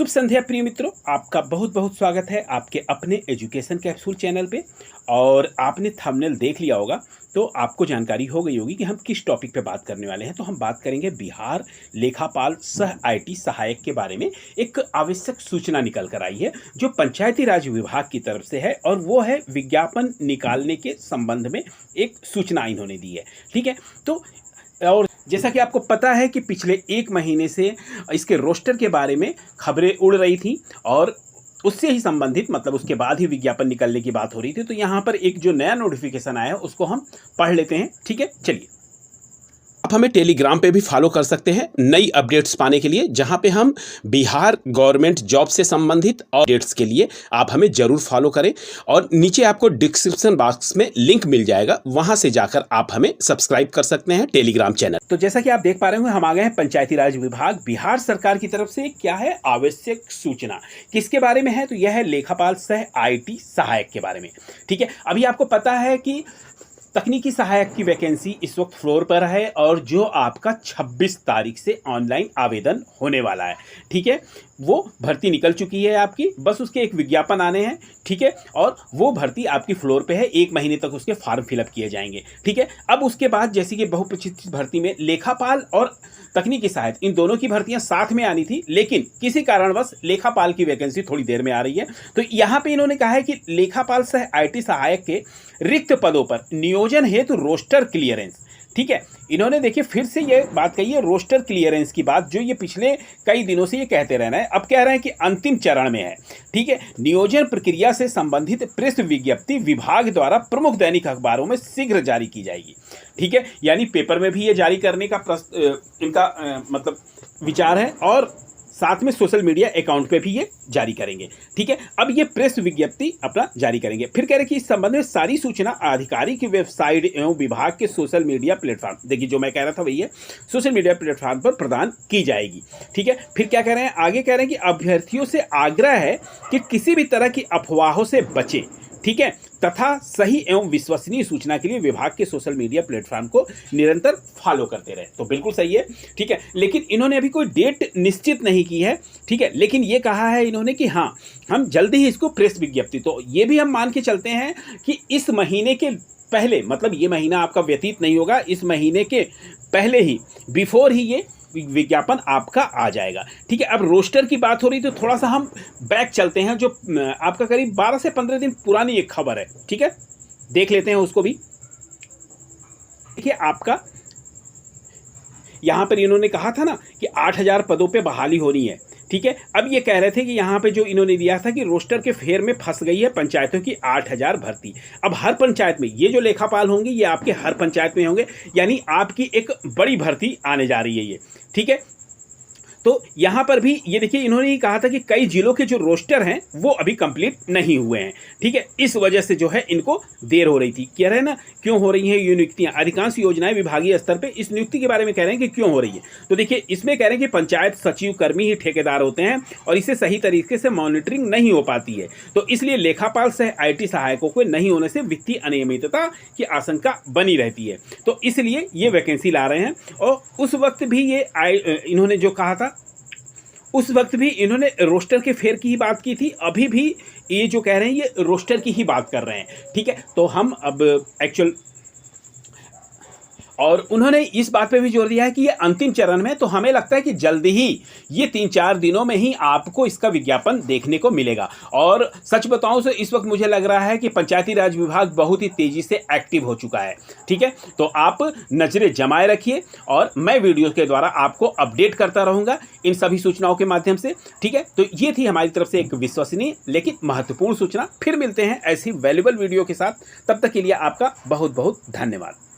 शुभ संध्या प्रिय मित्रों, आपका बहुत बहुत स्वागत है आपके अपने एजुकेशन कैप्सूल चैनल पे। और आपने थंबनेल देख लिया होगा तो आपको जानकारी हो गई होगी कि हम किस टॉपिक पे बात करने वाले हैं। तो हम बात करेंगे बिहार लेखापाल सह आईटी सहायक के बारे में। एक आवश्यक सूचना निकल कर आई है जो पंचायती राज विभाग की तरफ से है, और वो है विज्ञापन निकालने के संबंध में एक सूचना इन्होंने दी है। ठीक है, तो और जैसा कि आपको पता है कि पिछले एक महीने से इसके रोस्टर के बारे में खबरें उड़ रही थी, और उससे ही संबंधित मतलब उसके बाद ही विज्ञापन निकलने की बात हो रही थी। तो यहाँ पर एक जो नया नोटिफिकेशन आया है उसको हम पढ़ लेते हैं। ठीक है, चलिए। आप हमें टेलीग्राम पे भी फॉलो कर सकते हैं नई अपडेट्स पाने के लिए, जहां पे हम बिहार गवर्नमेंट जॉब से संबंधित अपडेट्स के लिए आप हमें जरूर फॉलो करें। और नीचे आपको डिस्क्रिप्शन बॉक्स में लिंक मिल जाएगा, वहां से जाकर आप हमें सब्सक्राइब कर सकते हैं टेलीग्राम चैनल। तो जैसा कि आप देख पा रहे होंगे, हम आ गए हैं पंचायती राज विभाग बिहार सरकार की तरफ से। क्या है आवश्यक सूचना, किसके बारे में है? तो यह है लेखापाल सह आईटी सहायक के बारे में। ठीक है, अभी आपको पता है कि तकनीकी सहायक की वैकेंसी इस वक्त फ्लोर पर है, और जो आपका 26 तारीख से ऑनलाइन आवेदन होने वाला है। ठीक है, वो भर्ती निकल चुकी है आपकी, बस उसके एक विज्ञापन आने हैं। ठीक है, और वो भर्ती आपकी फ्लोर पे है, एक महीने तक उसके फॉर्म फिलअप किए जाएंगे। ठीक है, अब उसके बाद जैसे कि बहुप्रतीक्षित भर्ती में लेखापाल और तकनीकी सहायक इन दोनों की भर्तियां साथ में आनी थी, लेकिन किसी कारणवश लेखापाल की वैकेंसी थोड़ी देर में आ रही है। तो यहां पे इन्होंने कहा है कि लेखापाल सह आईटी सहायक के रिक्त पदों पर नियोजन हेतु रोस्टर क्लियरेंस। ठीक है, इन्होंने देखिए फिर से ये बात कही है, रोस्टर क्लियरेंस की बात, जो ये पिछले कई दिनों से ये कहते रहना है, अब कह रहे हैं कि अंतिम चरण में है। ठीक है, नियोजन प्रक्रिया से संबंधित प्रेस विज्ञप्ति विभाग द्वारा प्रमुख दैनिक अखबारों में शीघ्र जारी की जाएगी। ठीक है, यानी पेपर में भी ये जारी करने का इनका मतलब विचार है, और साथ में सोशल मीडिया अकाउंट पे भी ये जारी करेंगे। ठीक है, अब ये प्रेस विज्ञप्ति अपना जारी करेंगे। फिर कह रहे कि इस संबंध में सारी सूचना आधिकारिक की वेबसाइट एवं विभाग के सोशल मीडिया प्लेटफॉर्म, देखिए जो मैं कह रहा था वही है, सोशल मीडिया प्लेटफॉर्म पर प्रदान की जाएगी। ठीक है, फिर क्या कह रहे हैं, आगे कह रहे हैं कि अभ्यर्थियों से आग्रह है कि किसी भी तरह की अफवाहों से बचें। ठीक है, तथा सही एवं विश्वसनीय सूचना के लिए विभाग के सोशल मीडिया प्लेटफॉर्म को निरंतर फॉलो करते रहे। तो बिल्कुल सही है। ठीक है, लेकिन इन्होंने अभी कोई डेट निश्चित नहीं की है। ठीक है, लेकिन ये कहा है इन्होंने कि हाँ, हम जल्दी ही इसको प्रेस विज्ञप्ति, तो ये भी हम मान के चलते हैं कि इस महीने के पहले, मतलब ये महीना आपका व्यतीत नहीं होगा, इस महीने के पहले ही, बिफोर ही ये विज्ञापन आपका आ जाएगा। ठीक है, अब रोस्टर की बात हो रही तो थोड़ा सा हम बैक चलते हैं, जो आपका करीब 12 से 15 दिन पुरानी एक खबर है। ठीक है, देख लेते हैं उसको भी। देखिए, आपका यहां पर इन्होंने कहा था ना कि 8000 पदों पे बहाली होनी है। ठीक है, अब ये कह रहे थे कि यहाँ पे जो इन्होंने दिया था कि रोस्टर के फेर में फंस गई है पंचायतों की 8000 भर्ती। अब हर पंचायत में ये जो लेखापाल होंगे ये आपके हर पंचायत में होंगे, यानी आपकी एक बड़ी भर्ती आने जा रही है ये। ठीक है, तो यहाँ पर भी ये देखिए, इन्होंने ही कहा था कि कई जिलों के जो रोस्टर हैं वो अभी कंप्लीट नहीं हुए हैं। ठीक है, इस वजह से जो है इनको देर हो रही थी। कह रहे हैं ना क्यों हो रही हैं ये नियुक्तियां, अधिकांश योजनाएं विभागीय स्तर पे इस नियुक्ति के बारे में कह रहे हैं कि क्यों हो रही है। तो देखिए, इसमें कह रहे हैं कि पंचायत सचिव कर्मी ही ठेकेदार होते हैं और इसे सही तरीके से मॉनिटरिंग नहीं हो पाती है, तो इसलिए लेखापाल सह आईटी सहायकों को नहीं होने से वित्तीय अनियमितता की आशंका बनी रहती है। तो इसलिए ये वैकेंसी ला रहे हैं। और उस वक्त भी ये इन्होंने जो कहा था, उस वक्त भी इन्होंने रोस्टर के फेर की ही बात की थी, अभी भी ये जो कह रहे हैं ये रोस्टर की ही बात कर रहे हैं। ठीक है, तो हम अब एक्चुअल, और उन्होंने इस बात पे भी जोर दिया है कि ये अंतिम चरण में, तो हमें लगता है कि जल्दी ही ये 3-4 दिनों में ही आपको इसका विज्ञापन देखने को मिलेगा। और सच बताऊं तो इस वक्त मुझे लग रहा है कि पंचायती राज विभाग बहुत ही तेजी से एक्टिव हो चुका है। ठीक है, तो आप नजरें जमाए रखिए, और मैं वीडियो के द्वारा आपको अपडेट करता रहूंगा इन सभी सूचनाओं के माध्यम से। ठीक है, तो ये थी हमारी तरफ से एक विश्वसनीय लेकिन महत्वपूर्ण सूचना। फिर मिलते हैं ऐसी वैल्यूएबल वीडियो के साथ, तब तक के लिए आपका बहुत बहुत धन्यवाद।